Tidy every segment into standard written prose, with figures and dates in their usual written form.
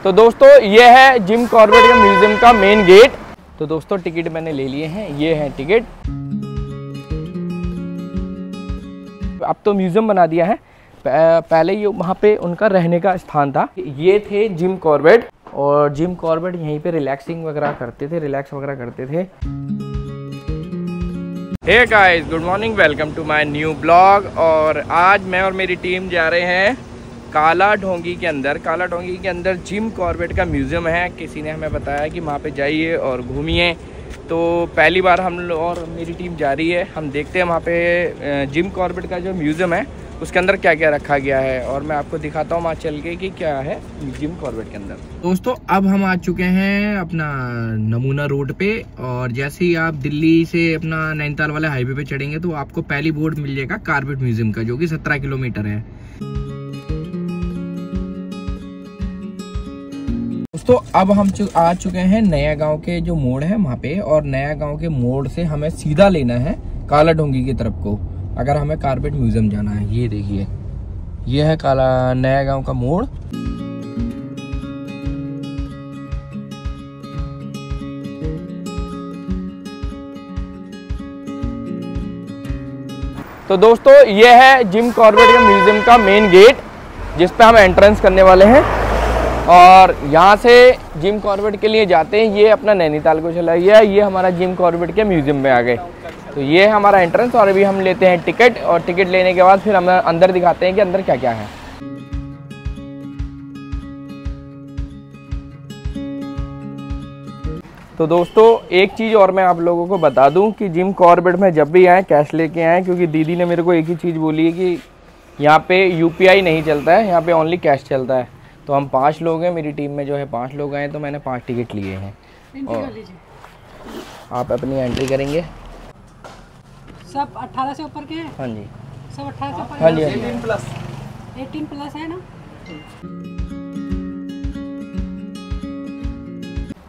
तो दोस्तों ये है जिम कॉर्बेट का म्यूजियम का मेन गेट। तो दोस्तों टिकट मैंने ले लिए हैं, ये हैं टिकट। अब तो म्यूजियम बना दिया है, पहले ये वहाँ पे उनका रहने का स्थान था। ये थे जिम कॉर्बेट, और जिम कॉर्बेट यहीं पे रिलैक्सिंग वगैरह करते थे, रिलैक्स वगैरह करते थे। Hey guys, good morning, welcome to my new blog. और आज मैं और मेरी टीम जा रहे हैं काला ढोंगी के अंदर। काला ढोंगी के अंदर जिम कॉर्बेट का म्यूज़ियम है। किसी ने हमें बताया कि वहाँ पे जाइए और घूमिए, तो पहली बार हम लोग और मेरी टीम जा रही है। हम देखते हैं वहाँ पे जिम कॉर्बेट का जो म्यूज़ियम है उसके अंदर क्या क्या रखा गया है, और मैं आपको दिखाता हूँ वहाँ चल के कि क्या है जिम कॉर्बेट के अंदर। दोस्तों अब हम आ चुके हैं अपना नमूना रोड पे, और जैसे ही आप दिल्ली से अपना नैनीताल वाले हाईवे पे चढ़ेंगे तो आपको पहली बोर्ड मिल जाएगा कॉर्बेट म्यूजियम का, जो कि 17 किलोमीटर है। दोस्तों अब हम आ चुके हैं नया गांव के जो मोड़ है वहाँ पे, और नया गांव के मोड़ से हमें सीधा लेना है काला ढोंगी की तरफ को, अगर हमें कॉर्बेट म्यूजियम जाना है। ये देखिए, ये है काला नया गांव का मोड़। तो दोस्तों ये है जिम कॉर्बेट का म्यूजियम का मेन गेट, जिस पे हम एंट्रेंस करने वाले हैं। और यहाँ से जिम कॉर्बेट के लिए जाते हैं, ये अपना नैनीताल को चला गया, ये हमारा जिम कॉर्बेट के म्यूजियम में आ गए। तो ये है हमारा एंट्रेंस, और अभी हम लेते हैं टिकट, और टिकट लेने के बाद फिर हम अंदर दिखाते हैं कि अंदर क्या क्या है। तो दोस्तों एक चीज़ और मैं आप लोगों को बता दूं कि जिम कॉर्बेट में जब भी आए कैश लेके आए, क्योंकि दीदी ने मेरे को एक ही चीज़ बोली है कि यहाँ पे यूपीआई नहीं चलता है, यहाँ पे ओनली कैश चलता है। तो हम 5 लोग हैं, मेरी टीम में जो है 5 लोग आए, तो मैंने 5 टिकट लिए हैं। और आप अपनी एंट्री करेंगे। सब 18 से ऊपर के हैं? हाँ जी, सब 18 से ऊपर। हाँ जी, 18 प्लस है ना।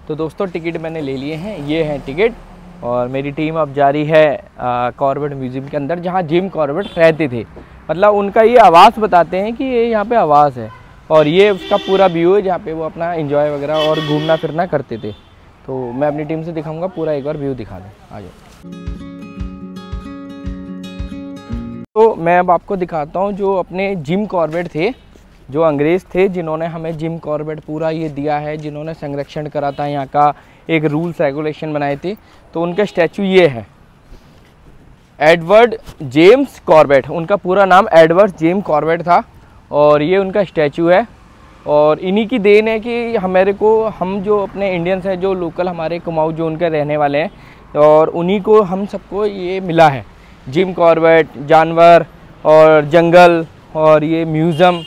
तो दोस्तों टिकट मैंने ले लिए हैं, ये हैं टिकट। और मेरी टीम अब जा रही है कॉर्बेट म्यूजियम के अंदर, जहाँ जिम कॉर्बेट रहते थे। मतलब उनका ये आवास बताते हैं कि ये यहाँ पे आवास है, और ये उसका पूरा व्यू है जहाँ पे वो अपना एंजॉय वगैरह और घूमना फिरना करते थे। तो मैं अपनी टीम से दिखाऊंगा, पूरा एक बार व्यू दिखा दें, आ जाओ। तो मैं अब आपको दिखाता हूँ जो अपने जिम कॉर्बेट थे, जो अंग्रेज़ थे जिन्होंने हमें जिम कॉर्बेट पूरा ये दिया है, जिन्होंने संरक्षण करा था यहाँ का, एक रूल्स रेगुलेशन बनाए थे। तो उनका स्टैचू ये है, एडवर्ड जेम्स कॉर्बेट। उनका पूरा नाम एडवर्ड जेम्स कॉर्बेट था, और ये उनका स्टैचू है। और इन्हीं की देन है कि हम जो अपने इंडियंस हैं, जो लोकल हमारे कुमाऊँ जो उनके रहने वाले हैं, और उन्हीं को हम सबको ये मिला है जिम कॉर्बेट, जानवर और जंगल और ये म्यूज़ियम,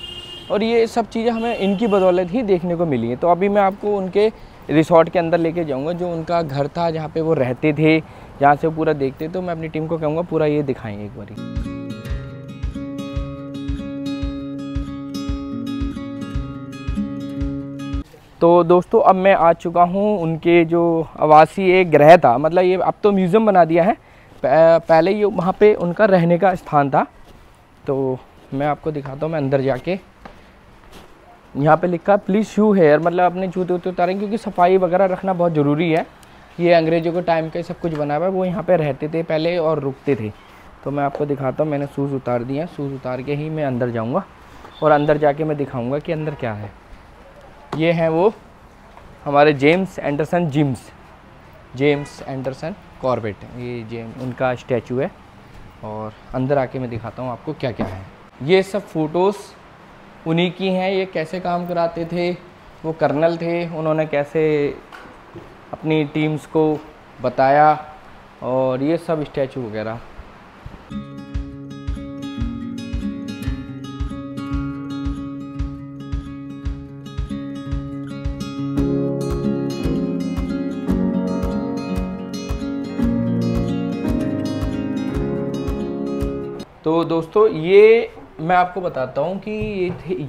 और ये सब चीज़ें हमें इनकी बदौलत ही देखने को मिली हैं। तो अभी मैं आपको उनके रिसोर्ट के अंदर लेके जाऊंगा, जो उनका घर था जहाँ पे वो रहते थे, जहाँ से वो पूरा देखते। तो मैं अपनी टीम को कहूँगा पूरा ये दिखाएं एक बार। तो दोस्तों अब मैं आ चुका हूँ उनके जो आवासीय गृह था, मतलब ये अब तो म्यूज़ियम बना दिया है, पहले ये वहाँ पे उनका रहने का स्थान था। तो मैं आपको दिखाता हूँ, मैं अंदर जाके, यहाँ पे लिखा प्लीज़ शू हेयर, मतलब अपने जूते वूते उतारें, क्योंकि सफाई वगैरह रखना बहुत ज़रूरी है। ये अंग्रेज़ों के टाइम का सब कुछ बना हुआ है, वो यहाँ पे रहते थे पहले और रुकते थे। तो मैं आपको दिखाता हूँ, मैंने शूज़ उतार दिए हैं, शूज़ उतार के ही मैं अंदर जाऊँगा, और अंदर जाके मैं दिखाऊँगा कि अंदर क्या है। ये हैं वो हमारे जेम्स एंडरसन कॉर्बेट, ये उनका स्टैचू है। और अंदर आके मैं दिखाता हूँ आपको क्या क्या है। ये सब फ़ोटोज़ उन्हीं की हैं। ये कैसे काम कराते थे, वो कर्नल थे, उन्होंने कैसे अपनी टीम्स को बताया, और ये सब स्टैचू वगैरह। तो दोस्तों ये मैं आपको बताता हूँ कि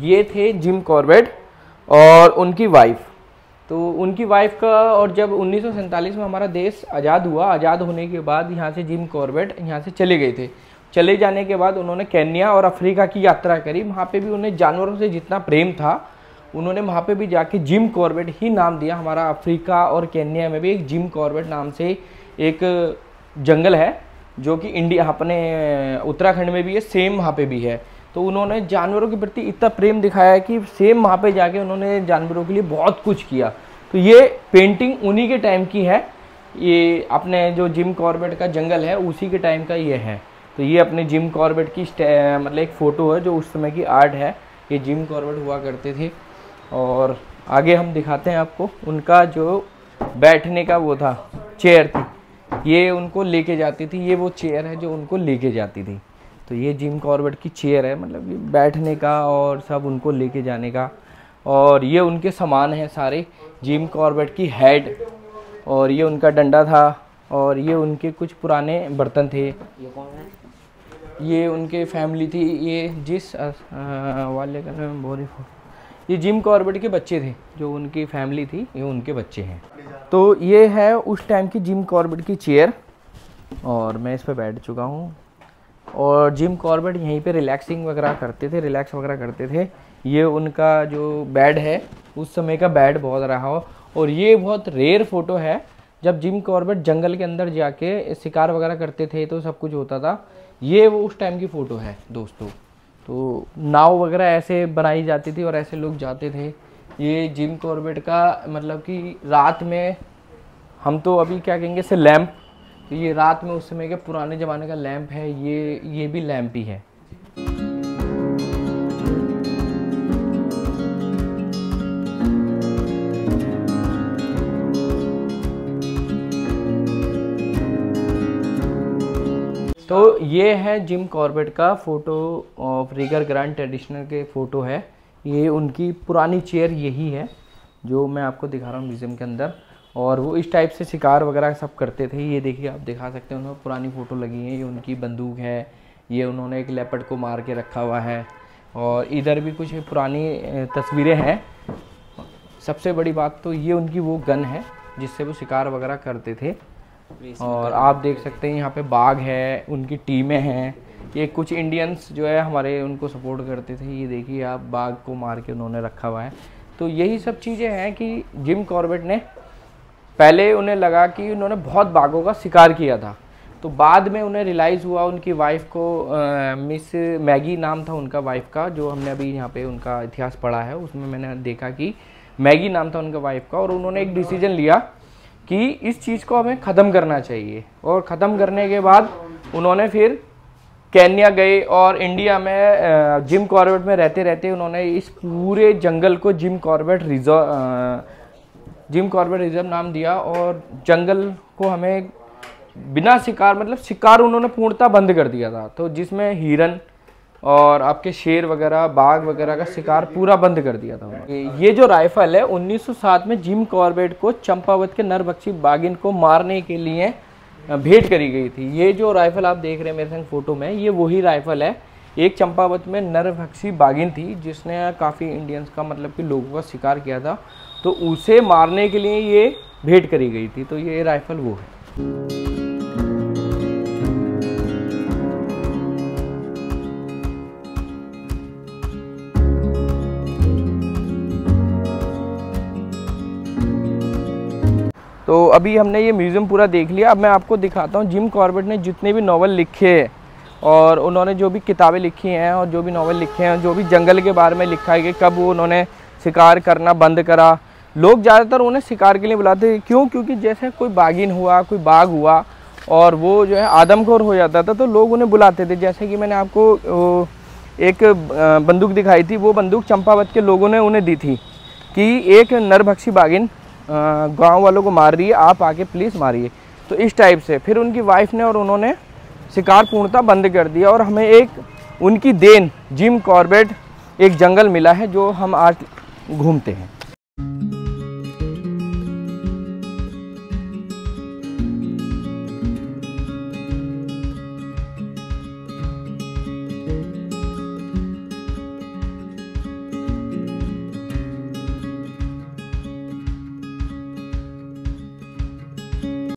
ये थे जिम कॉर्बेट और उनकी वाइफ। तो उनकी वाइफ का, और जब 1947 में हमारा देश आज़ाद हुआ, आज़ाद होने के बाद यहाँ से जिम कॉर्बेट यहाँ से चले गए थे। चले जाने के बाद उन्होंने केन्या और अफ्रीका की यात्रा करी। वहाँ पे भी उन्हें जानवरों से जितना प्रेम था उन्होंने वहाँ पे भी जाके जिम कॉर्बेट ही नाम दिया। हमारा अफ्रीका और केन्या में भी एक जिम कॉर्बेट नाम से एक जंगल है जो कि इंडिया अपने उत्तराखंड में भी है, सेम वहाँ पे भी है। तो उन्होंने जानवरों के प्रति इतना प्रेम दिखाया है कि सेम वहाँ पे जाके उन्होंने जानवरों के लिए बहुत कुछ किया। तो ये पेंटिंग उन्हीं के टाइम की है, ये अपने जो जिम कॉर्बेट का जंगल है उसी के टाइम का ये है। तो ये अपने जिम कॉर्बेट की मतलब एक फ़ोटो है जो उस समय की आर्ट है। ये जिम कॉर्बेट हुआ करते थे। और आगे हम दिखाते हैं आपको उनका जो बैठने का वो था, चेयर थी, ये उनको लेके जाती थी। ये वो चेयर है जो उनको लेके जाती थी। तो ये जिम कॉर्बेट की चेयर है, मतलब ये बैठने का और सब उनको लेके जाने का। और ये उनके सामान हैं सारे, जिम कॉर्बेट की हेड, और ये उनका डंडा था, और ये उनके कुछ पुराने बर्तन थे। ये कौन है? ये उनके फैमिली थी। ये जिस वाले का नाम बोरी, ये जिम कॉर्बेट के बच्चे थे, जो उनकी फैमिली थी, ये उनके बच्चे हैं। तो ये है उस टाइम की जिम कॉर्बेट की चेयर, और मैं इस पर बैठ चुका हूँ। और जिम कॉर्बेट यहीं पे रिलैक्सिंग वगैरह करते थे, रिलैक्स वगैरह करते थे। ये उनका जो बेड है उस समय का बेड बहुत रहा हो। और ये बहुत रेयर फ़ोटो है, जब जिम कॉर्बेट जंगल के अंदर जाके शिकार वगैरह करते थे तो सब कुछ होता था। ये वो उस टाइम की फ़ोटो है दोस्तों। तो नाव वगैरह ऐसे बनाई जाती थी और ऐसे लोग जाते थे। ये जिम कॉर्बेट का मतलब कि रात में, हम तो अभी क्या कहेंगे इसे लैंप, तो ये रात में उस समय के पुराने ज़माने का लैंप है। ये भी लैंप ही है। तो ये है जिम कॉर्बेट का फ़ोटो ऑफ रिगर ग्रांड ट्रेडिशनल के फ़ोटो है। ये उनकी पुरानी चेयर यही है जो मैं आपको दिखा रहा हूँ म्यूज़ियम के अंदर। और वो इस टाइप से शिकार वगैरह सब करते थे। ये देखिए, आप दिखा सकते हैं, उन्होंने पुरानी फ़ोटो लगी है। ये उनकी बंदूक है, ये उन्होंने एक लेपर्ड को मार के रखा हुआ है। और इधर भी कुछ पुरानी तस्वीरें हैं। सबसे बड़ी बात तो ये उनकी वो गन है जिससे वो शिकार वगैरह करते थे। और आप देख सकते हैं यहाँ पे बाघ है, उनकी टीमें हैं। ये कुछ इंडियंस जो है हमारे उनको सपोर्ट करते थे। ये देखिए आप, बाघ को मार के उन्होंने रखा हुआ है। तो यही सब चीज़ें हैं कि जिम कॉर्बेट ने, पहले उन्हें लगा कि उन्होंने बहुत बाघों का शिकार किया था। तो बाद में उन्हें रियलाइज़ हुआ, उनकी वाइफ को मिस मैगी नाम था उनका वाइफ का, जो हमने अभी यहाँ पे उनका इतिहास पढ़ा है उसमें मैंने देखा कि मैगी नाम था उनका वाइफ का। और उन्होंने एक डिसीजन लिया कि इस चीज़ को हमें ख़त्म करना चाहिए। और ख़त्म करने के बाद उन्होंने फिर केन्या गए और इंडिया में जिम कॉर्बेट में रहते रहते उन्होंने इस पूरे जंगल को जिम कॉर्बेट रिजर्व नाम दिया। और जंगल को हमें बिना शिकार, मतलब शिकार उन्होंने पूर्णतः बंद कर दिया था। तो जिसमें हिरन और आपके शेर वगैरह, बाघ वगैरह का शिकार पूरा बंद कर दिया था उन्होंने। ये जो राइफल है 1907 में जिम कॉर्बेट को चंपावत के नरभक्षी बाघिन को मारने के लिए भेंट करी गई थी। ये जो राइफल आप देख रहे हैं मेरे संग फोटो में, ये वही राइफल है। एक चंपावत में नरभक्षी बाघिन थी जिसने काफ़ी इंडियंस का, मतलब कि लोगों का शिकार किया था। तो उसे मारने के लिए ये भेंट करी गई थी। तो ये राइफल वो है। तो अभी हमने ये म्यूज़ियम पूरा देख लिया। अब मैं आपको दिखाता हूँ जिम कॉर्बेट ने जितने भी नॉवल लिखे हैं और उन्होंने जो भी किताबें लिखी हैं और जो भी नॉवल लिखे हैं, जो भी जंगल के बारे में लिखा है कि कब वो उन्होंने शिकार करना बंद करा। लोग ज़्यादातर उन्हें शिकार के लिए बुलाते, क्यों? क्योंकि जैसे कोई बाघिन हुआ, कोई बाघ हुआ और वो जो है आदमखोर हो जाता था तो लोग उन्हें बुलाते थे। जैसे कि मैंने आपको एक बंदूक दिखाई थी, वो बंदूक चंपावत के लोगों ने उन्हें दी थी कि एक नरभक्षी बाघिन गांव वालों को मार रही है, आप आके प्लीज़ मारिए। तो इस टाइप से फिर उनकी वाइफ ने और उन्होंने शिकार पूर्णतः बंद कर दिया। और हमें एक उनकी देन जिम कॉर्बेट एक जंगल मिला है जो हम आज घूमते हैं।